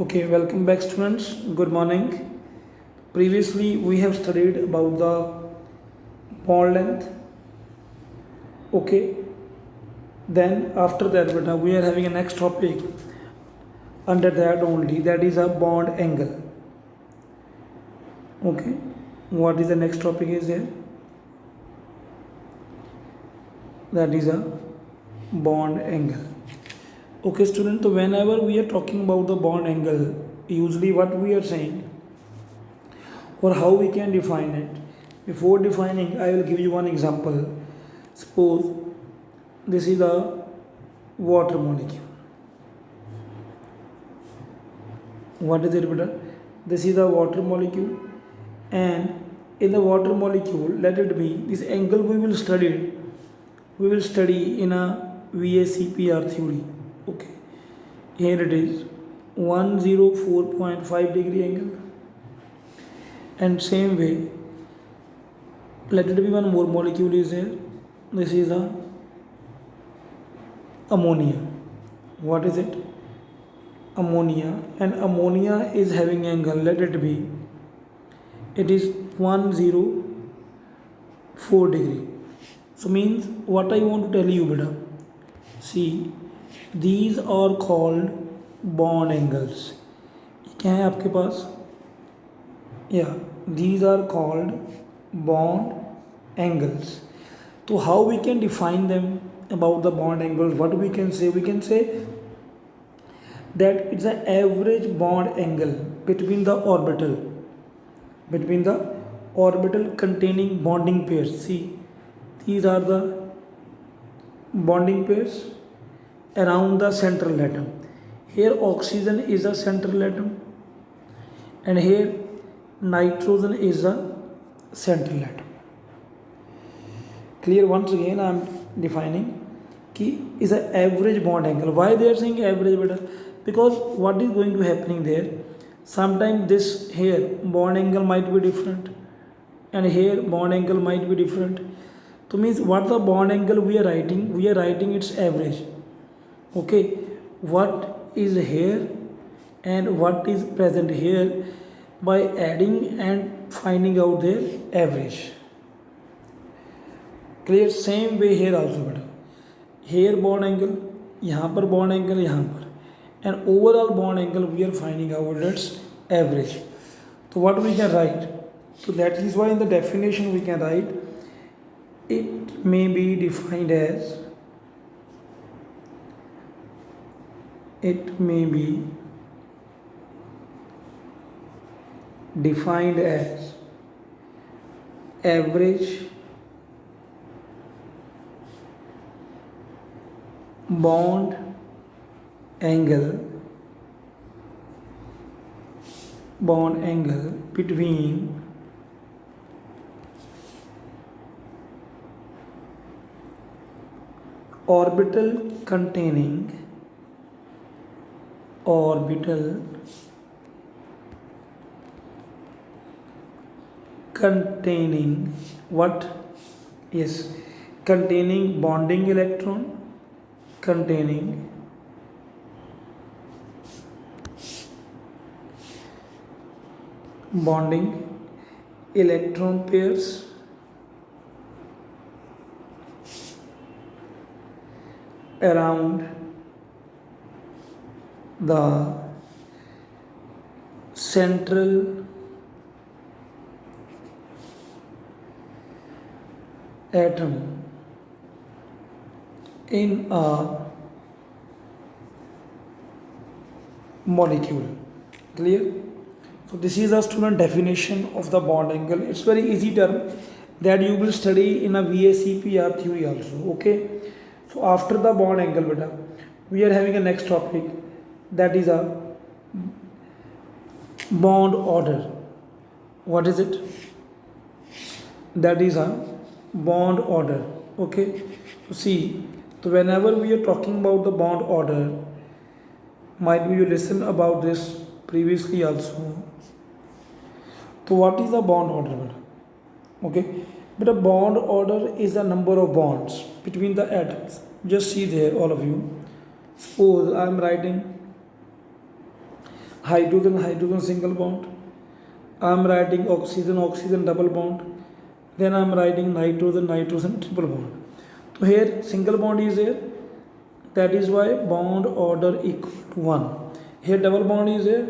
Okay, welcome back students. Good morning. Previously we have studied about the bond length. Okay, then after that we are having a next topic under that only, that is a bond angle. Okay, what is the next topic is here? That is a bond angle. Okay student, so whenever we are talking about the bond angle, usually what we are saying or how we can define it. Before defining, I will give you one example. Suppose this is the water molecule. What is it, beta? This is the water molecule, and in the water molecule, let it be this angle we will study. We will study in a VACPR theory. Okay, here it is 104.5 degree angle, and same way, let it be one more molecule is here. This is a ammonia. What is it? Ammonia, and ammonia is having angle, let it be, it is 104 degree. So means what I want to tell you, beta, see, these are called bond angles. क्या है आपके पास? Yeah, these are called bond angles. So how we can define them about the bond angles? What we can say? We can say that it's an average bond angle between the orbital containing bonding pairs. See, these are the bonding pairs around the central atom. Here oxygen is a central atom, and here nitrogen is a central atom. Clear? Once again I am defining ki is an average bond angle. Why they are saying average, beta? Because what is going to happening there, sometimes this here bond angle might be different, and here bond angle might be different. So means what the bond angle we are writing its average. Okay, what is here and what is present here, by adding and finding out their average. Clear? Same way here also, beta. Here bond angle, यहाँ पर bond angle, यहाँ पर, and overall bond angle we are finding out its average. So what we can write? So that is why in the definition we can write it may be defined as, average bond angle between orbital containing what? Yes, containing bonding electron, containing bonding electron pairs around the central atom in a molecule. Clear? So this is a student definition of the bond angle. It's very easy term that you will study in a VACPR theory also. Okay, so after the bond angle, beta, we are having a next topic, that is a bond order. What is it? That is a bond order. Okay, so see, so whenever we are talking about the bond order, might be you listen about this previously also. So what is the bond order, beta? Okay, but a bond order is a number of bonds between the atoms. Just see there, all of you. Suppose I am writing hydrogen hydrogen single bond. I'm writing oxygen oxygen double bond. Then I'm writing nitrogen nitrogen triple bond. So here single bond is here, that is why bond order equal to 1. Here double bond is here,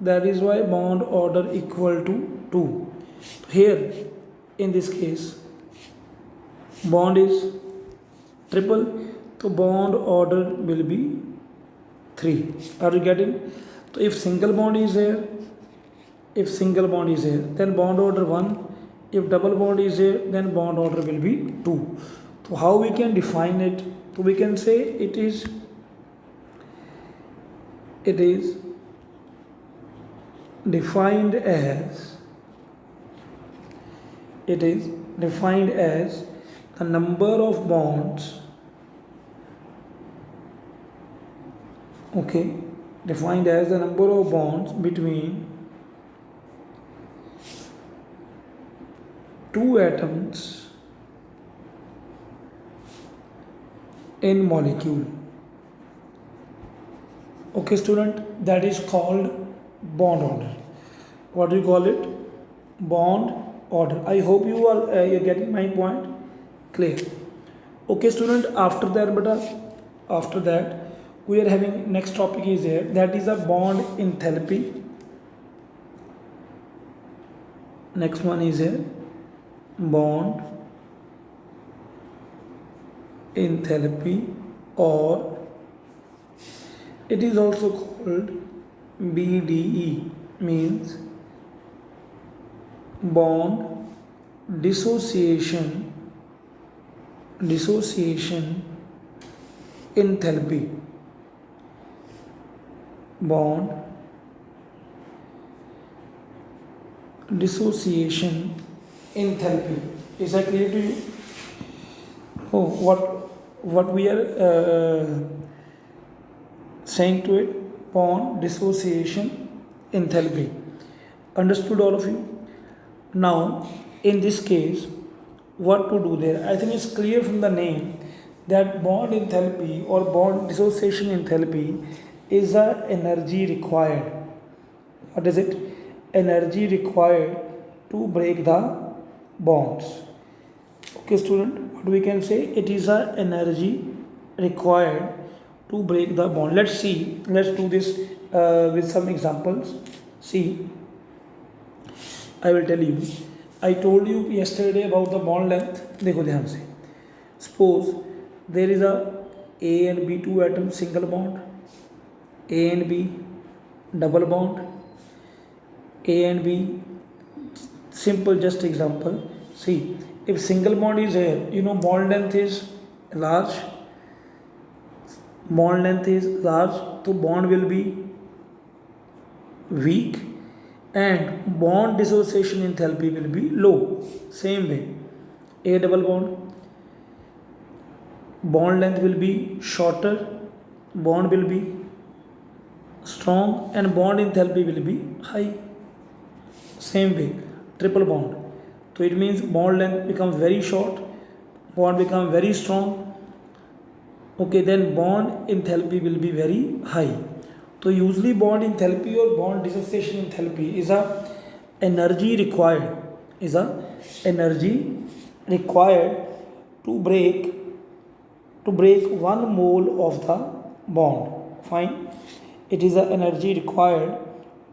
that is why bond order equal to 2. Here in this case bond is triple, so bond order will be 3. Are you getting? So if single bond is here, then bond order 1. If double bond is here, then bond order will be 2. So how we can define it? So we can say it is defined as the number of bonds, okay, defined as the number of bonds between two atoms in molecule. Okay student, that is called bond order. What do you call it? Bond order. I hope you are you're getting my point clear. Okay student, after that we are having next topic is here, that is a bond enthalpy. Next one is here bond enthalpy, or it is also called BDE, means bond dissociation enthalpy. Bond dissociation enthalpy. Is that clear to you? Oh, what we are saying to it? Bond dissociation enthalpy. Understood all of you? Now in this case what to do there? I think it's clear from the name that bond enthalpy or bond dissociation enthalpy is the energy required. What is it? Energy required to break the bonds. Okay student, what we can say? It is a energy required to break the bond. Let's see, let's do this with some examples. See, I will tell you. I told you yesterday about the bond length. देखो ध्यान से. Suppose there is a A and B two atom single bond, A and B double bond, A and B. Simple, just example. See, if single bond is here, you know bond length is large. Bond length is large, so bond will be weak, and bond dissociation enthalpy will be low. Same way, A double bond length will be shorter, bond will be strong, and bond enthalpy will be high. Same way, triple bond. So it means bond length becomes very short, bond becomes very strong. Okay, then bond enthalpy will be very high. So usually bond enthalpy or bond dissociation enthalpy is a energy required to break 1 mole of the bond. Fine, it is the energy required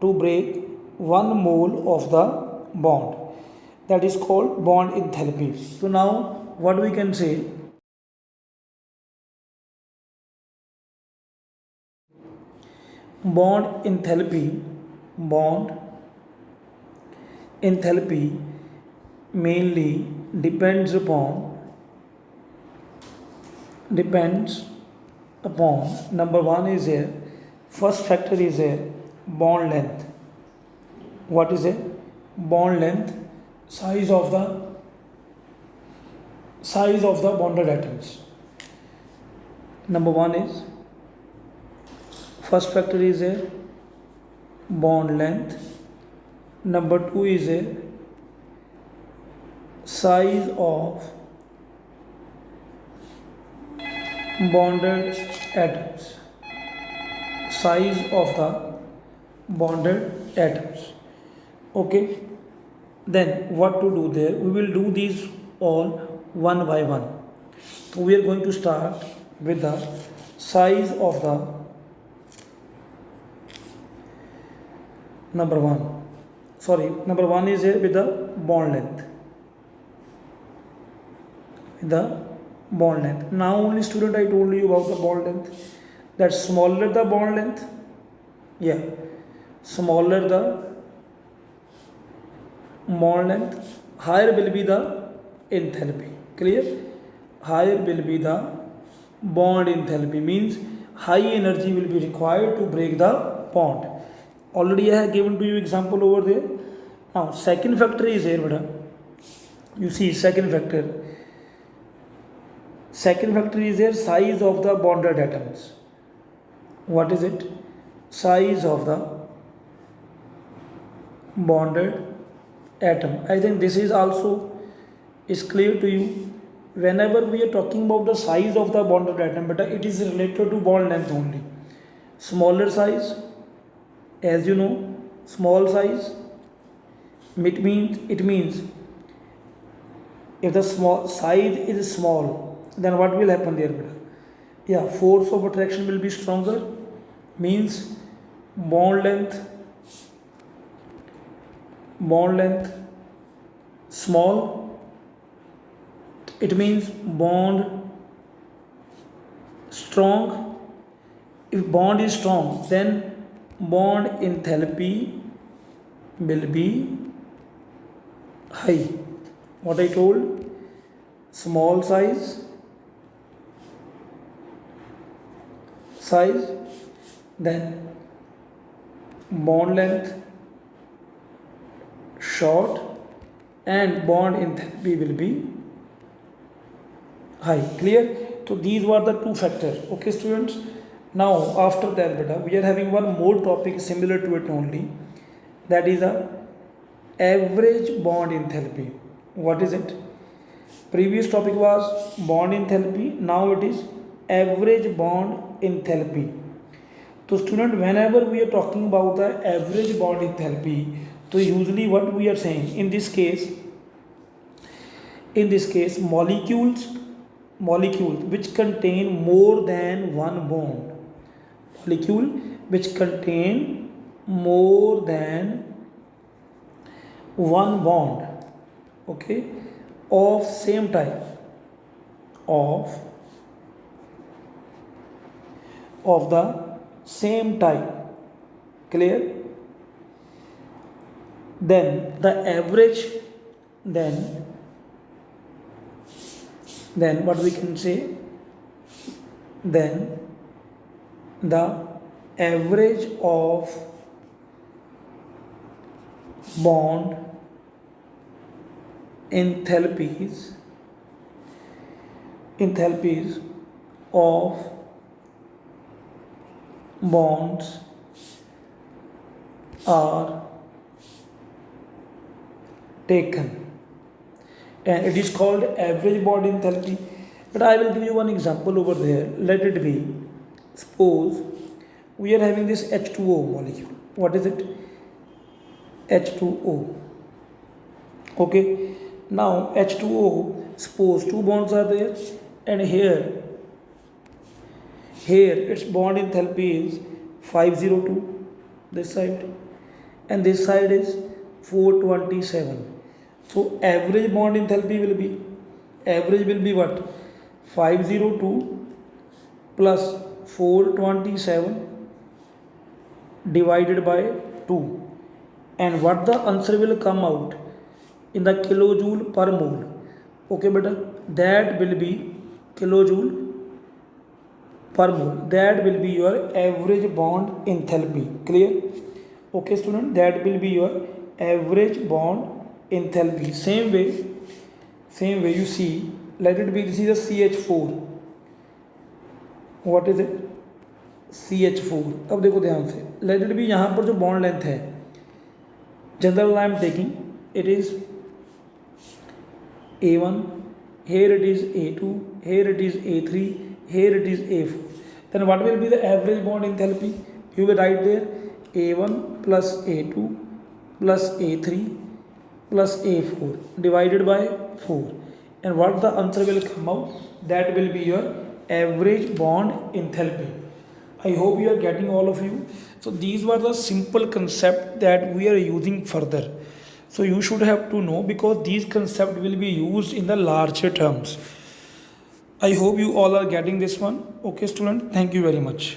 to break 1 mole of the bond. That is called bond enthalpy. So now what we can say? Bond enthalpy mainly depends upon number one is here, first factor is here, bond length. What is it? Bond length, size of the bonded atoms. Number one is, first factor is a bond length. Number two is a size of bonded atoms. Size of the bonded atoms. Okay, then what to do there? We will do these all one by one. So we are going to start with the size of the number one is here with the bond length. The bond length. Now only student I told you about the bond length. That smaller the bond length, yeah, smaller the bond length, higher will be the enthalpy. Clear? Higher will be the bond enthalpy, means high energy will be required to break the bond. Already I have given to you example over there. Now second factor is here, beta. You see second factor. Second factor is here, size of the bonded atoms. What is it? Size of the bonded atom. I think this is also is clear to you. Whenever we are talking about the size of the bonded atom, but it is related to bond length only. Smaller size, as you know, small size, it means if the small size is small, then what will happen there? Yeah, force of attraction will be stronger, means bond length small, it means bond strong. If bond is strong, then bond enthalpy will be high. What I told, small size, then bond length short, and bond enthalpy will be high. Clear? So these were the two factors. Okay students, now after that beta, we are having one more topic similar to it only, that is a average bond enthalpy. What is it? Previous topic was bond enthalpy, now it is average bond enthalpy. So student, whenever we are talking about the average bond enthalpy, so usually what we are saying in this case molecules which contain more than one bond, molecule which contain more than one bond, okay, of same type, of the same type. Clear? Then the average, then what we can say, then the average of bond enthalpies of bonds are taken, and it is called average bond enthalpy. But I will give you one example over there. Let it be, suppose we are having this H2O molecule. What is it? H2O. Okay, now H2O, suppose two bonds are there, and here its bond enthalpy is 502, this side, and this side is 427. So average bond enthalpy will be what? 502 plus 427 divided by 2, and what the answer will come out in the kilojoule per mole. Okay beta, that will be kilojoule per mole. That will be your average bond enthalpy. Clear? Okay student, that will be your average bond enthalpy. Same way you see, let it be, this is a CH4. What is it? CH4. अब देखो ध्यान से, let it be, यहाँ पर जो bond length है, general I am taking, it is A1, here it is A2, here it is A3, here it is A4. Then what will be the average bond enthalpy? You will write there a1 plus a2 plus a3 plus a4 divided by 4, and what the answer will come out, that will be your average bond enthalpy. I hope you are getting all of you. So these were the simple concept that we are using further. So you should have to know, because these concept will be used in the larger terms. I hope you all are getting this one. Okay student, thank you very much.